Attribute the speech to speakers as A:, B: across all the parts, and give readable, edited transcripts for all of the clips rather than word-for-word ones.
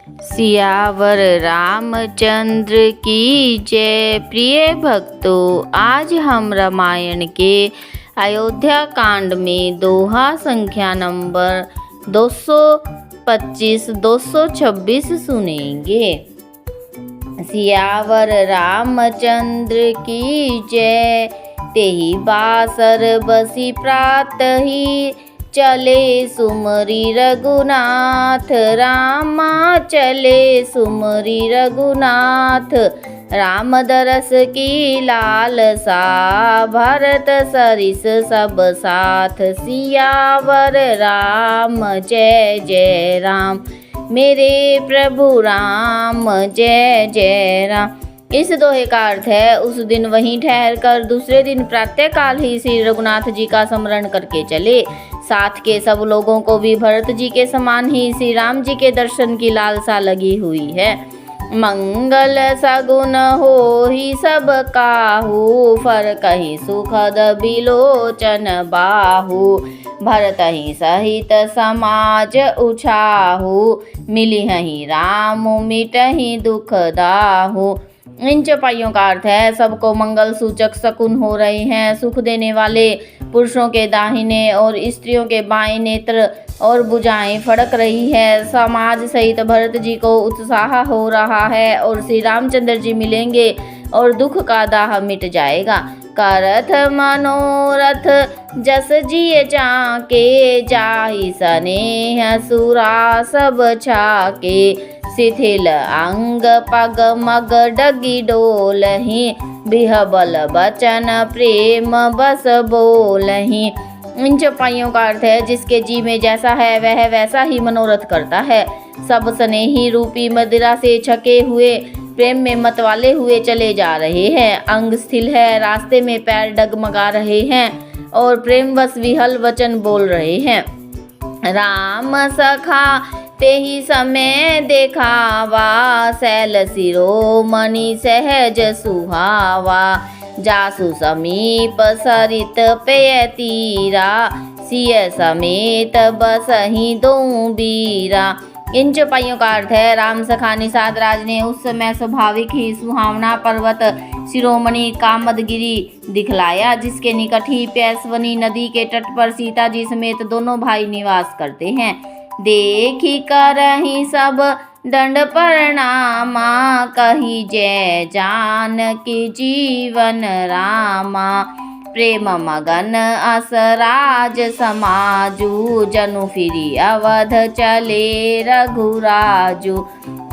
A: सियावर रामचंद्र की जय। प्रिय भक्तों, आज हम रामायण के अयोध्या कांड में दोहा संख्या नंबर 225-226 सुनेंगे। सियावर रामचंद्र की जय। तेहि बासर बसी प्रातहि, चले सुमरी रघुनाथ। रामा चले सुमरी रघुनाथ। राम दरस की लालसा, भरत सरिस सब साथ। सियावर राम जय जय राम, मेरे प्रभु राम जय जय राम। इस दोहे का अर्थ है, उस दिन वहीं ठहर कर दूसरे दिन प्रातःकाल ही श्री रघुनाथ जी का स्मरण करके चले। साथ के सब लोगों को भी भरत जी के समान ही श्री राम जी के दर्शन की लालसा लगी हुई है। मंगल सगुन हो ही सब काहू, फर कही सुखद बिलोचन बाहू। भरत ही सहित समाज उछाहू, मिली ही राम मिटहि दुख दाहू। इन चौपाइयों का अर्थ है, सबको मंगल सूचक शकुन हो रहे हैं। सुख देने वाले पुरुषों के दाहिने और स्त्रियों के बाएं नेत्र और भुजाएं फड़क रही है। समाज सहित भरत जी को उत्साह हो रहा है और श्री रामचंद्र जी मिलेंगे और दुख का दाह मिट जाएगा। करथ मनोरथ जस जिय जाके, जाहि सनेह सुरा सब छाके। शिथिल अंग पग मग डगी डोलहि, बिहबल बचन प्रेम बस बोलहि। इन चौपाइयों का अर्थ है, जिसके जी में जैसा है वह वैसा ही मनोरथ करता है। सब स्नेही रूपी मदिरा से छके हुए प्रेम में मतवाले हुए चले जा रहे हैं। अंग स्थिल है, रास्ते में पैर डगमगा रहे हैं और प्रेमवश विहल वचन बोल रहे हैं। राम सखा तेहि समय देखावा, शैल शिरोमणि सहज सुहावा। जासु समीप सरित पेय तीरा, सिय समेत बसहि दोऊ बीरा। इन चौपाइयों का अर्थ है, राम सखा निषाद राज ने उस समय स्वाभाविक ही सुहावना पर्वत शिरोमणि कामदगिरी दिखलाया, जिसके निकट ही पैसवनी नदी के तट पर सीता जी समेत दोनों भाई निवास करते हैं। देखी करहि सब दंड प्रणामा, कही जय जानकी जीवन रामा। प्रेम मगन असराज समाजू, जनु फिरी अवध चले रघुराजू।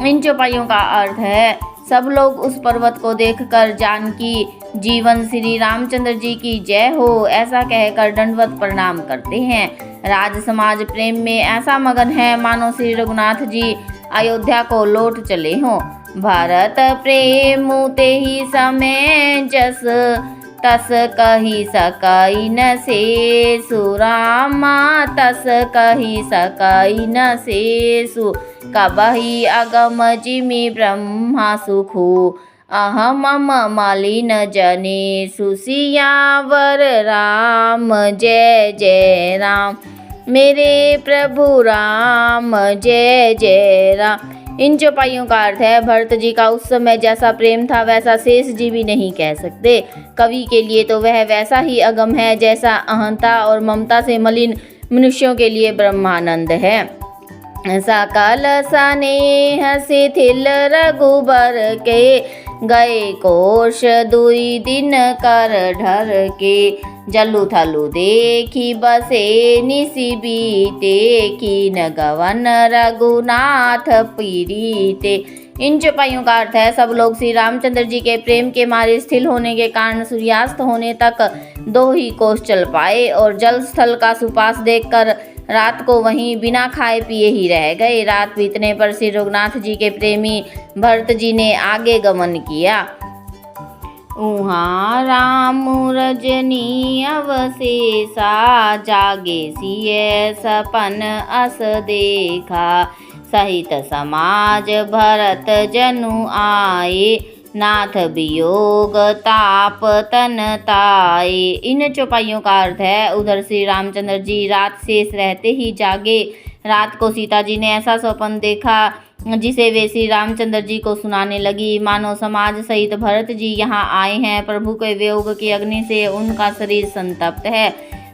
A: इन चौपाइयों का अर्थ है, सब लोग उस पर्वत को देखकर जानकी जीवन श्री रामचंद्र जी की जय हो ऐसा कहकर दंडवत प्रणाम करते हैं। राज समाज प्रेम में ऐसा मगन है मानो श्री रघुनाथ जी अयोध्या को लौट चले हों। भरत प्रेम तेहि समय जस, तस कही सकई न शेषु। रामा तस कही सकई न शेषु, कबहि अगम जिमि ब्रह्मा सुखु। अहम मलिन जनेषु, सियावर राम जय जय राम, मेरे प्रभु राम जय जय राम। इन चौपाइयों का अर्थ है, भरत जी का उस समय जैसा प्रेम था वैसा शेष जी भी नहीं कह सकते। कवि के लिए तो वह वैसा ही अगम है जैसा अहंता और ममता से मलिन मनुष्यों के लिए ब्रह्मानंद है। सकल स्नेह शिथिल रघुबर के, गए कोश दुई दिन कर ढर के। जलु थलु देखी बसे निसि बीते, कीन गवन रघुनाथ पीड़िते। इन चौपाइयों का अर्थ है, सब लोग श्री रामचंद्र जी के प्रेम के मारे स्थिर होने के कारण सूर्यास्त होने तक 2 ही कोस चल पाए और जल स्थल का सुपास देखकर रात को वहीं बिना खाए पिए ही रह गए। रात बीतने पर श्री रघुनाथ जी के प्रेमी भरत जी ने आगे गमन किया। उहाँ राम रजनी अवशेषा, जागे सिय सपन अस देखा। सहित समाज भरत जनु आए, नाथ वियोग ताप तन ताए। इन चौपाइयों का अर्थ है, उधर श्री रामचंद्र जी रात शेष रहते ही जागे, रात को सीता जी ने ऐसा स्वप्न देखा जिसे वे श्री रामचंद्र जी को सुनाने लगी। मानव समाज सहित भरत जी यहाँ आए हैं। प्रभु के वियोग की अग्नि से उनका शरीर संतप्त है।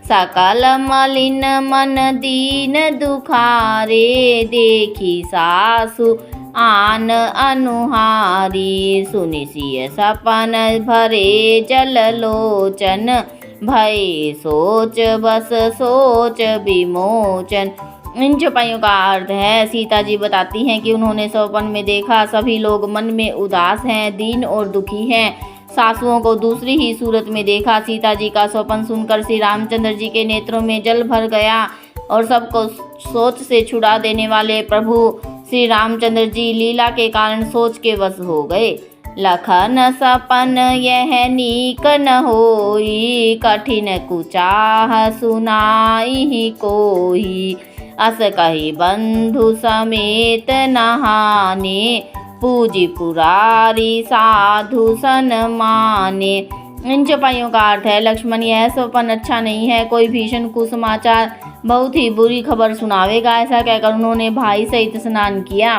A: सकल मलिन मन दीन दुखारे, देखी सासु आन अनुहारी। सुनि सिय सपन भरे जल लोचन, भय सोच बस सोच विमोचन। इन चौपाइयों का अर्थ है, सीता जी बताती हैं कि उन्होंने स्वप्न में देखा सभी लोग मन में उदास हैं, दीन और दुखी हैं। सासुओं को दूसरी ही सूरत में देखा। सीता जी का स्वप्न सुनकर श्री रामचंद्र जी के नेत्रों में जल भर गया और सबको सोच से छुड़ा देने वाले प्रभु श्री रामचंद्र जी लीला के कारण सोच के वश हो गए। लखन सपन यह नीक न होई, कठिन कुचाह सुनाई कोई। अस कही बंधु समेत नहाने, पूजी पुरारी साधु सन माने। इन चौपाइयों का अर्थ है, लक्ष्मण यह स्वप्न अच्छा नहीं है, कोई भीषण कुसमाचार बहुत ही बुरी खबर सुनावेगा। ऐसा कहकर उन्होंने भाई सहित स्नान किया।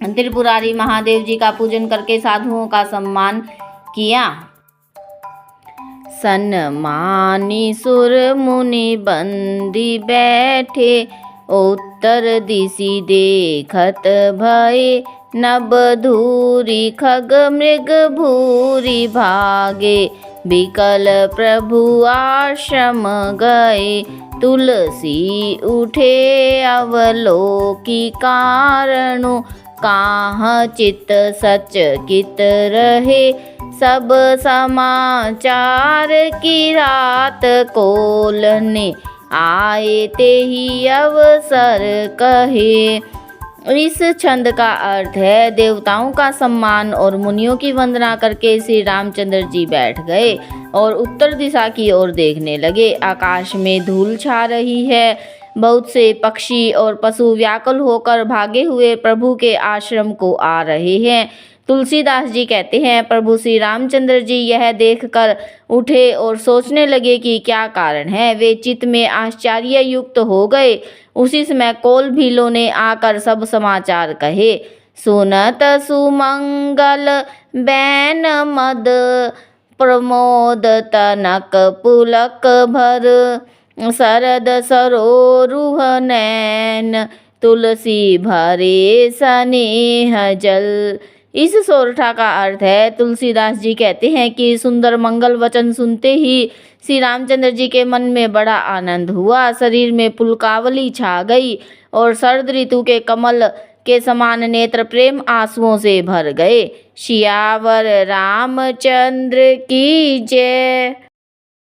A: त्रिपुरारी महादेव जी का पूजन करके साधुओं का सम्मान किया। सन्मानी सुर मुनि बंदी बैठे, उत्तर दिशि देखत भय। नभ धूरी खग मृग भूरी भागे, बिकल प्रभु आश्रम गए। तुलसी उठे अवलोकी कारणु, काह चित सच कित रहे। सब समाचार की रात कोलने, आए ते ही अवसर कहे। इस छंद का अर्थ है, देवताओं का सम्मान और मुनियों की वंदना करके श्री रामचंद्र जी बैठ गए और उत्तर दिशा की ओर देखने लगे। आकाश में धूल छा रही है। बहुत से पक्षी और पशु व्याकुल होकर भागे हुए प्रभु के आश्रम को आ रहे हैं। तुलसीदास जी कहते हैं, प्रभु श्री रामचंद्र जी यह देखकर उठे और सोचने लगे कि क्या कारण है। वे चित्त में आश्चर्य युक्त हो गए। उसी समय कौल भीलों ने आकर सब समाचार कहे। सुनत सुमंगल बैन मद, प्रमोद तनक पुलक भर। शरद सरोरुह नैन, तुलसी भरे स्नेह जल। इस सोरठा का अर्थ है, तुलसीदास जी कहते हैं कि सुंदर मंगल वचन सुनते ही श्री रामचंद्र जी के मन में बड़ा आनंद हुआ। शरीर में पुलकावली छा गई और शरद ऋतु के कमल के समान नेत्र प्रेम आंसुओं से भर गए। सियावर रामचंद्र की जय।